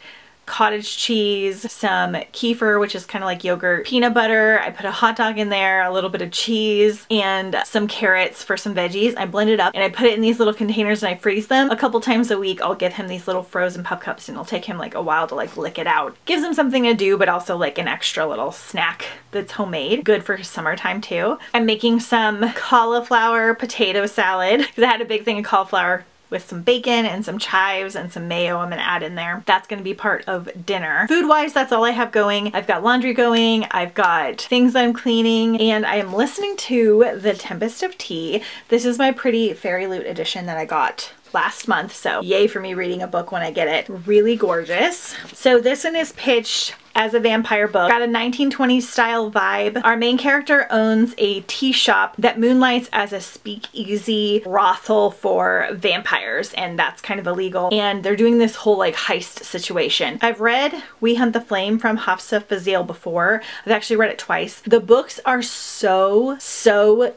cottage cheese, some kefir, which is kind of like yogurt, peanut butter. I put a hot dog in there, a little bit of cheese, and some carrots for some veggies. I blend it up and I put it in these little containers and I freeze them. A couple times a week I'll give him these little frozen pup cups and it'll take him like a while to like lick it out. Gives him something to do, but also like an extra little snack that's homemade. Good for summertime too. I'm making some cauliflower potato salad because I had a big thing of cauliflower with some bacon and some chives and some mayo I'm gonna add in there. That's gonna be part of dinner. Food-wise, that's all I have going. I've got laundry going, I've got things I'm cleaning, and I am listening to The Tempest of Tea. This is my pretty Fairy Loot edition that I got last month, so yay for me reading a book when I get it. Really gorgeous. So this one is pitched as a vampire book. Got a 1920s style vibe. Our main character owns a tea shop that moonlights as a speakeasy brothel for vampires, and that's kind of illegal. And they're doing this whole like heist situation. I've read We Hunt the Flame from Hafsa Fazil before. I've actually read it twice. The books are so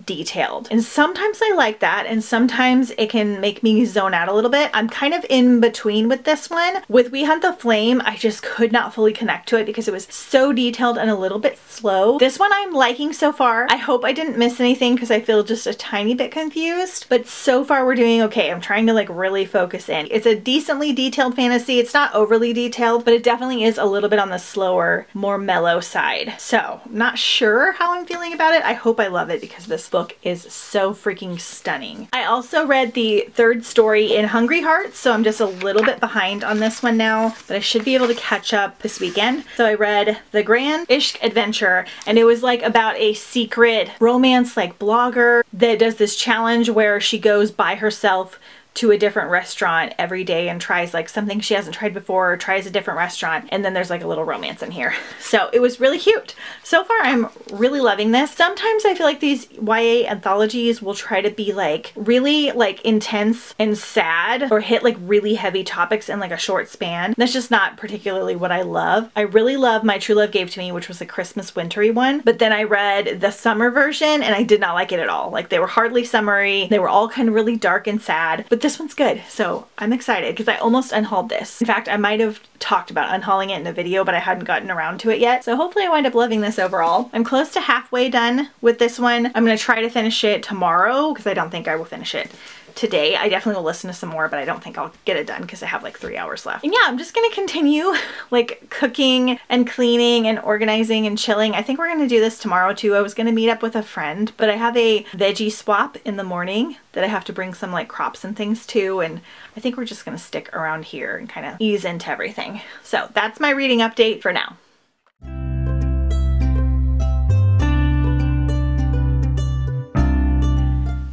detailed, and sometimes I like that, and sometimes it can make me zone out a little bit. I'm kind of in between with this one. With We Hunt the Flame, I just could not fully connect to it because it was so detailed and a little bit slow. This one I'm liking so far. I hope I didn't miss anything because I feel just a tiny bit confused, but so far we're doing okay. I'm trying to like really focus in. It's a decently detailed fantasy. It's not overly detailed, but it definitely is a little bit on the slower, more mellow side. So I'm not sure how I'm feeling about it. I hope I love it because this book is so freaking stunning. I also read the third story in Hungry Hearts, so I'm just a little bit behind on this one now, but I should be able to catch up this weekend. So I read The Grand Ishq Adventure, and it was like about a secret romance like blogger that does this challenge where she goes by herself to a different restaurant every day and tries like something she hasn't tried before, or tries a different restaurant, and then there's like a little romance in here. So it was really cute. So far I'm really loving this. Sometimes I feel like these YA anthologies will try to be like really like intense and sad, or hit like really heavy topics in like a short span. That's just not particularly what I love. I really love My True Love Gave to Me, which was a Christmas wintry one, but then I read the summer version and I did not like it at all. Like they were hardly summery. They were all kind of really dark and sad, but this one's good. So I'm excited because I almost unhauled this. In fact, I might have talked about unhauling it in a video, but I hadn't gotten around to it yet. So hopefully I wind up loving this overall. I'm close to halfway done with this one. I'm going to try to finish it tomorrow because I don't think I will finish it today. I definitely will listen to some more, but I don't think I'll get it done because I have like 3 hours left. And yeah, I'm just gonna continue like cooking and cleaning and organizing and chilling. I think we're gonna do this tomorrow too. I was gonna meet up with a friend, but I have a veggie swap in the morning that I have to bring some like crops and things to, and I think we're just gonna stick around here and kind of ease into everything. So that's my reading update for now.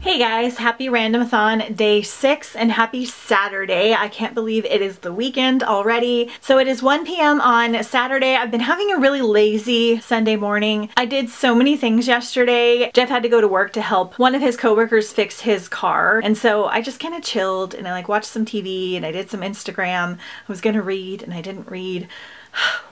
Hey guys, happy Randomathon day 6 and happy Saturday. I can't believe it is the weekend already. So it is 1 p.m. on Saturday. I've been having a really lazy Sunday morning. I did so many things yesterday. Jeff had to go to work to help one of his coworkers fix his car. And so I just kind of chilled and I like watched some TV and I did some Instagram. I was gonna read and I didn't read.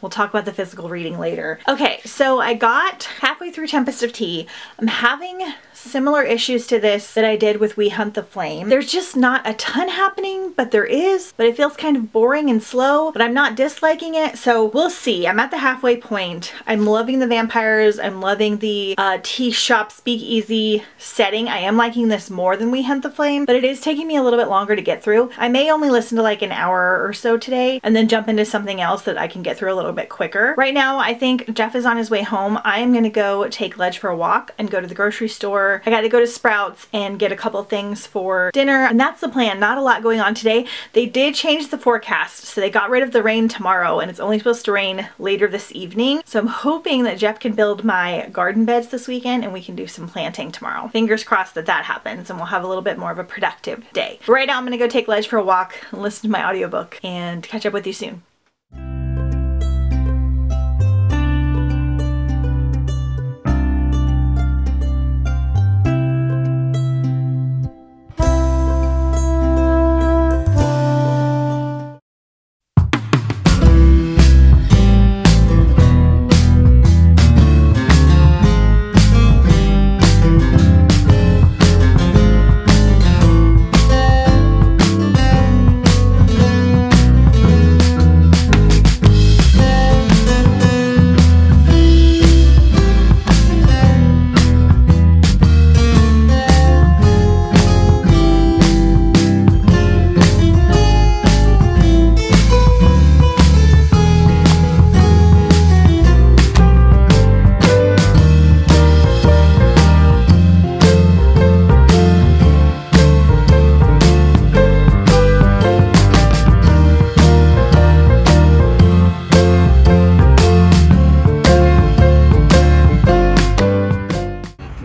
We'll talk about the physical reading later. Okay, so I got halfway through Tempest of Tea. I'm having similar issues to this that I did with We Hunt the Flame. There's just not a ton happening, but there is, but it feels kind of boring and slow, but I'm not disliking it, so we'll see. I'm at the halfway point. I'm loving the vampires. I'm loving the tea shop speakeasy setting. I am liking this more than We Hunt the Flame, but it is taking me a little bit longer to get through. I may only listen to like an hour or so today and then jump into something else that I can get through a little bit quicker. Right now, I think Jeff is on his way home. I am gonna go take Ledge for a walk and go to the grocery store. I got to go to Sprouts and get a couple things for dinner, and that's the plan. Not a lot going on today. They did change the forecast, so they got rid of the rain tomorrow, and it's only supposed to rain later this evening. So I'm hoping that Jeff can build my garden beds this weekend and we can do some planting tomorrow. Fingers crossed that that happens and we'll have a little bit more of a productive day. But right now I'm gonna go take Ledge for a walk and listen to my audiobook and catch up with you soon.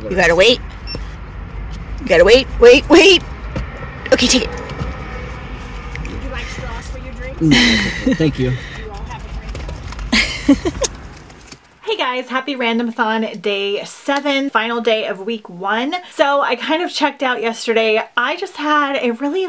You gotta wait. You gotta wait, wait, wait. Okay, take it. Would you like straws for your drinks? No, thank you. You all have a drink. Hey guys, happy Randomathon day 7, final day of week 1. So I kind of checked out yesterday. I just had a really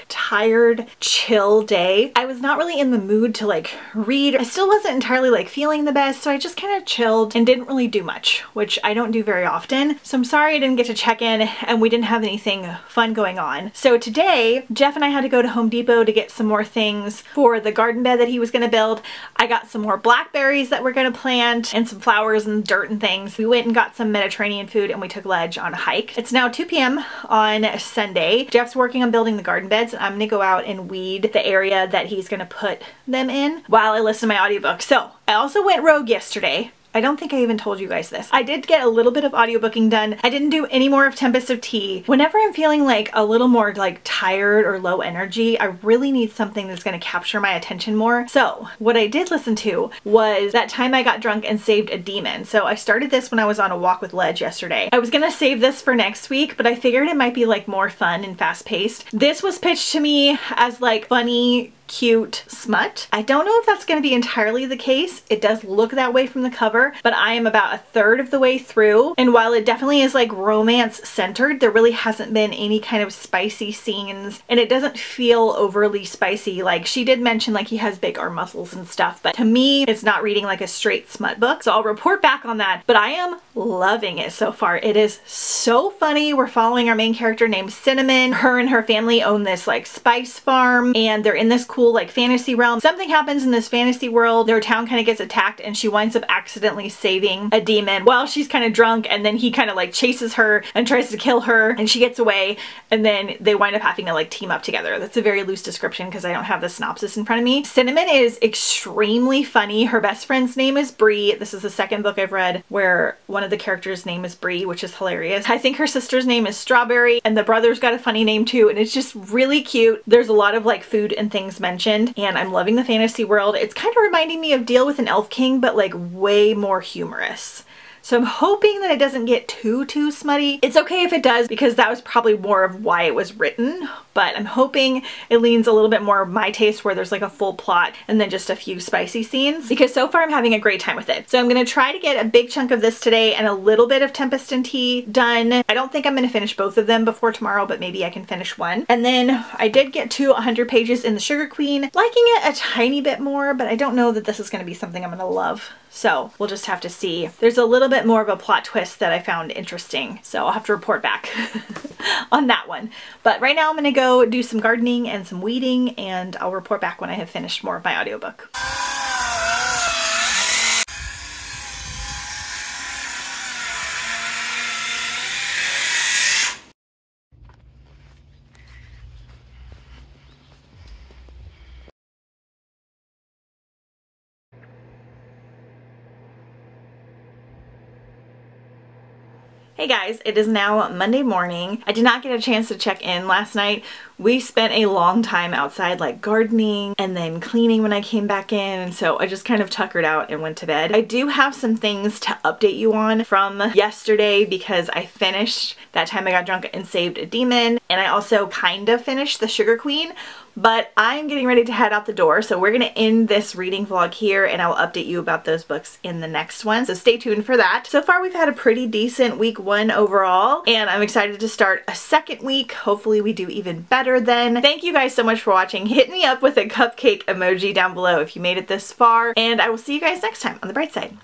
tired, chill day. I was not really in the mood to read. I still wasn't entirely feeling the best, so I just kind of chilled and didn't really do much, which I don't do very often. So I'm sorry I didn't get to check in and we didn't have anything fun going on. So today, Jeff and I had to go to Home Depot to get some more things for the garden bed that he was gonna build. I got some more blackberries that we're gonna plant and some flowers and dirt and things. We went and got some Mediterranean food and we took Ledge on a hike. It's now 2 p.m. on Sunday. Jeff's working on building the garden beds and I'm gonna go out and weed the area that he's gonna put them in while I listen to my audiobook. So I also went rogue yesterday. I don't think I even told you guys this. I did get a little bit of audiobooking done. I didn't do any more of Tempest of Tea. Whenever I'm feeling a little more tired or low energy, I really need something that's gonna capture my attention more. So what I did listen to was That Time I Got Drunk and Saved a Demon. So I started this when I was on a walk with Ledge yesterday. I was gonna save this for next week, but I figured it might be more fun and fast paced. This was pitched to me as funny, cute smut. I don't know if that's going to be entirely the case. It does look that way from the cover, but I am about a third of the way through, and while it definitely is romance centered, there really hasn't been any kind of spicy scenes, and it doesn't feel overly spicy. She did mention he has big arm muscles and stuff, but to me it's not reading a straight smut book, so I'll report back on that. But I am loving it so far. It is so funny. We're following our main character named Cinnamon. Her and her family own this spice farm, and they're in this cool fantasy realm. Something happens in this fantasy world. Their town kind of gets attacked and she winds up accidentally saving a demon while she's kind of drunk, and then he kind of chases her and tries to kill her and she gets away, and then they wind up having to team up together. That's a very loose description because I don't have the synopsis in front of me. Cinnamon is extremely funny. Her best friend's name is Bree. This is the second book I've read where one of the characters' name is Bree, which is hilarious. I think her sister's name is Strawberry and the brother's got a funny name too, and it's just really cute. There's a lot of food and things mentioned, and I'm loving the fantasy world. It's kind of reminding me of Deal with an Elf King, but way more humorous. So I'm hoping that it doesn't get too smutty. It's okay if it does, because that was probably more of why it was written, but I'm hoping it leans a little bit more of my taste, where there's a full plot and then just a few spicy scenes, because so far I'm having a great time with it. So I'm gonna try to get a big chunk of this today and a little bit of Tempest and Tea done. I don't think I'm gonna finish both of them before tomorrow, but maybe I can finish one. And then I did get to 100 pages in the Sugar Queen, liking it a tiny bit more, but I don't know that this is gonna be something I'm gonna love. So we'll just have to see. There's a little bit more of a plot twist that I found interesting, so I'll have to report back on that one. But right now I'm gonna go do some gardening and some weeding, and I'll report back when I have finished more of my audiobook. Hey guys, it is now Monday morning. I did not get a chance to check in last night. We spent a long time outside gardening and then cleaning when I came back in, and so I just kind of tuckered out and went to bed. I do have some things to update you on from yesterday, because I finished That Time I Got Drunk and Saved a Demon, and I also kind of finished The Sugar Queen, but I'm getting ready to head out the door, so we're gonna end this reading vlog here and I'll update you about those books in the next one, so stay tuned for that. So far we've had a pretty decent week 1 overall, and I'm excited to start a second week. Hopefully we do even better then. Thank you guys so much for watching. Hit me up with a cupcake emoji down below if you made it this far, and I will see you guys next time on The Bright Side.